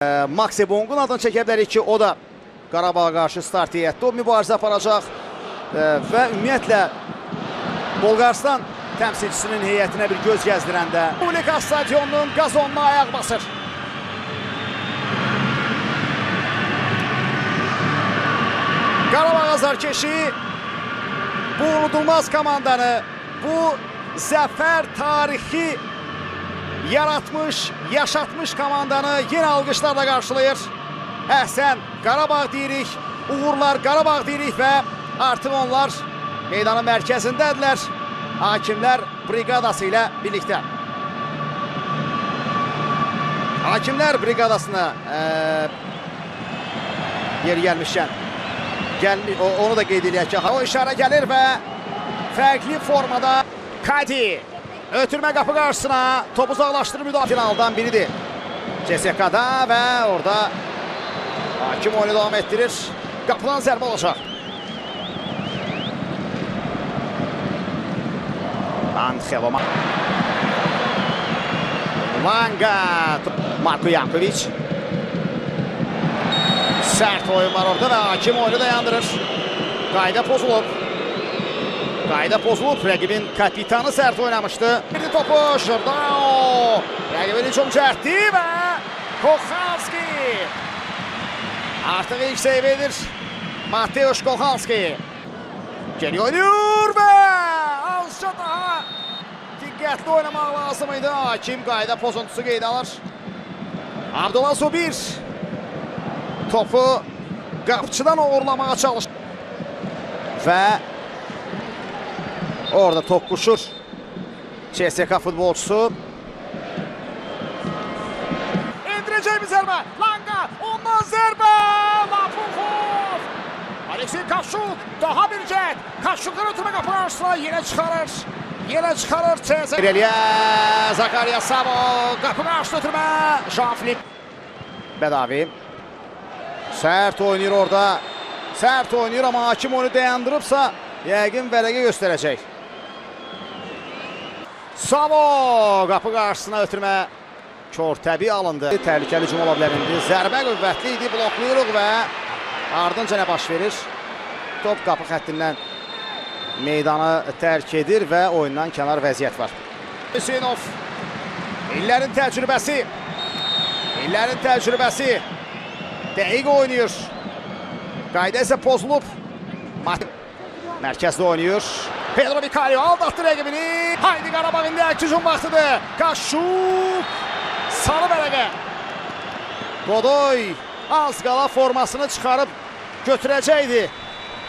Maxi Bonqun adını çəkə bilərik ki, o da Qarabağa qarşı start heyətdə o mübarizə aparacaq və ümumiyyətlə Bolqarıstan təmsilçisinin heyətinə bir göz gəzdirəndə Respublika stadionunun qazonuna ayaq basır. Qarabağ azarkeşi bu unudulmaz komandanı, bu zəfər tarixi yaratmış, yaşatmış komandanı yine alqışlarla qarşılayır. Əhsən, Qarabağ deyirik, uğurlar Qarabağ deyirik və artıq onlar meydanın mərkəzindədirlər. Hakimlər briqadası ilə birlikdə. Hakimlər briqadasına yeri gəlmişkən onu da qeyd edək ki, o işarə gəlir və fərqli formada Kadi ötürmə qapı qarşısına topu uzaqlaşdırır müdafiədən biridir. CSK'da və orada hakim oyunu devam etdirir. Qapıdan zərbə olacaq. Angelo Langa, Marko Yankovic. Sərt oyun var orada və hakim oyunu dayandırır. Qayda pozulub. Qayda pozulub. Rəqibin kapitanı sərt oynamışdı. Bir topu şurada. Rəqibin hücum cəhdi və Kochalski. Artıq ilk seyv edir Mateusz Kochalski. Geri oynuyor və azca daha diqqətli oynamaq lazım idi. Hakim qayda pozuntusu qeydə alır. Abdullah Zubir topu qapıçıdan uğurlamağa çalışır. Və orada toqquşur CSK futbolçusu. İndirəcək bir zərbə. Langa, ondan zərbə. Lapukhov. Aleksey Kaşuk, daha bir cəhd. Kaşuk'un ötürmə qapı qarşısına yenə çıxarır. Yenə çıxarır CSK. İrəliyə Zakariya Sabo, qapı qarşısına ötürmə. Jean-Philippe Bedavi. Sərt oynayır orada. Sərt oynayır amma hakim onu dayandırıbsa yəqin vərəqə göstərəcək. Sabo qapı qarşısına ötürmə. Körtəbi alındı. Təhlükəli hücum ola bilər indi. Zərbə qüvvətli idi. Bloklayırıq və ardınca nə baş verir? Top qapı xəttindən meydanı tərk edir və oyundan kənar vəziyyət var. Hüseynov. İllərin təcrübəsi. İllərin təcrübəsi. Dəqiq oynayır. Qayda isə pozulub. Mərkəzdə oynayır. Pedro Vicario aldatdı rəqibini. Haydi Qarabağ indi hücum vaxtıdır. Kaşuk. Sarı vərəqə. Godoy az qala formasını çıxarıb götürəcəkdi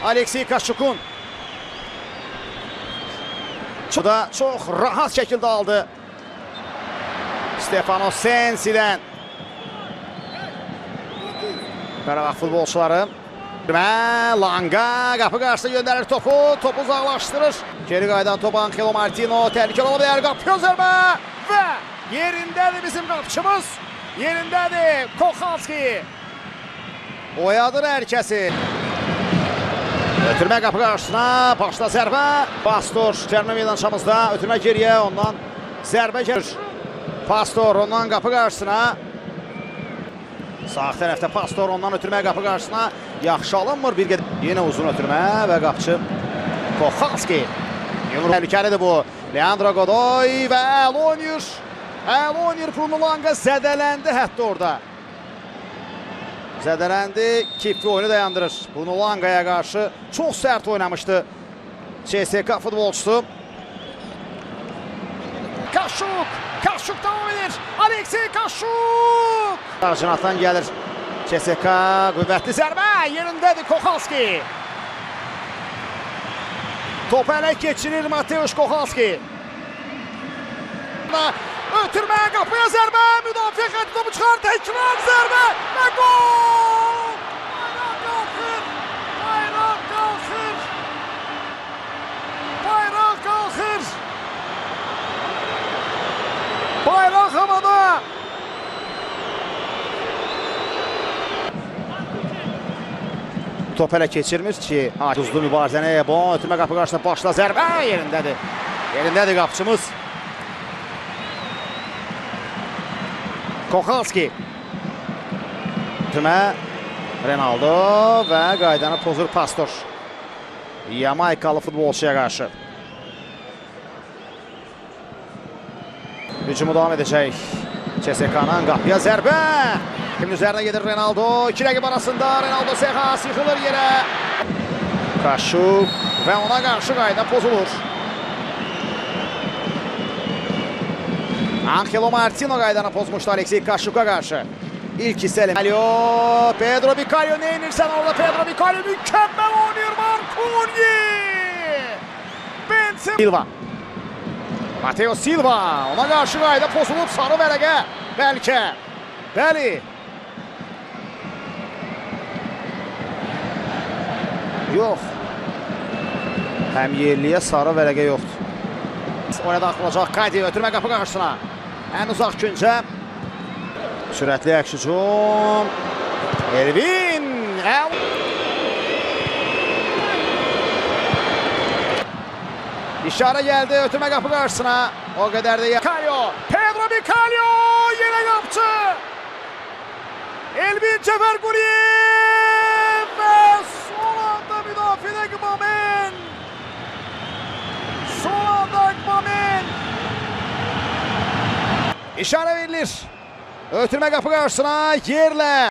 Aleksey Kaşuk'un. Bu da çox rahat şəkildə aldı. Stefano Sensi'dən. Qarabağ futbolçuları. Langa qapı qarşısına göndərir topu. Topu uzaqlaşdırır. Geri qaydan topu Angelo Martino. Təhlükəli ola bilər. Qapı zərbə və yerindədir bizim qapıçımız. Yerindədir Kochalski. Oyadır hər kəsi. Ötürmə qapı qarşısına. Başda zərbə. Pastor cərimə meydançamızda. Ötürmə geriyə. Ondan zərbə gəlir. Pastor ondan qapı qarşısına. Sağ tərəfdə Pastor ondan ötürmə qapı qarşısına. Yaxşı alınmır bir qədər. Yenə uzun ötürmə və qapıçı Kochalski. Yumruq təhlükəlidir bu. Leandro Godoy və əl oynayır. Əl oynayır. Bruno Langa zədələndi hətta orada. Zədələndi. Kipli oyunu dayandırır. Bruno Langa'ya qarşı çox sərt oynamışdı CSK futbolçusu. Kaşuk. Kaşuk devam edir. Aleksey Kaşuk. Arjinatdan gəlir. CSK qüvvətli zərbə. Yerindədir Kochalski. Topu ələ keçirir Mateusz Kochalski. Ötürmə qapıya zərbə. Müdafiə xətti topu çıxar. Təkrar zərbə və gol. Bayraq qalxır. Bayraq qalxır. Bayraq qalxır. Bayraq havada. Top hələ keçirmir ki, tuzlu mübarizəni Bon ötürmə qapı qarşısına başla zərbə yerindədir. Yerindədir qapıçımız. Kochalski. Ötürmə Ronaldo və qaydanı pozur Pastor. Yamaykalı futbolçuya qarşı. Hücumu davam edəcək. CSK'nın qapıya zərbə. Kimin üzərinə gedir Ronaldo. İki rəqib arasında Ronaldo Sekas yıxılır yerə. Kaşuk və ona qarşı qayda pozulur. Angelo Martino qaydanı pozmuşdu Alexey Kaşuk'a qarşı. İlk hissəli. Pedro Bicalho ne inirsən orada Pedro Bicalho mükəmməl oynuyor Marconi. Benzema. Silva. Mateo Silva. Ona qarşı qayda pozulub sarı vərəqə. Bəlkə. Bəli. Yox. Həm yerliyə sarı vərəqə yoxdur. Oraya daxılacaq Kadi ötürmə qapı qarşısına. Ən uzaq küncə. Sürətli əks hücum. Elvin. İşarə gəldi ötürmə qapı qarşısına. O qədər də Bicalho. Pedro Bicalho yenə qapçı. Elvin Cəfərquliyev və son anda müdafiədə Gbamen. Son anda Gbamen. İşarə verilir. Ötürmə qapı qarşısına yerlə.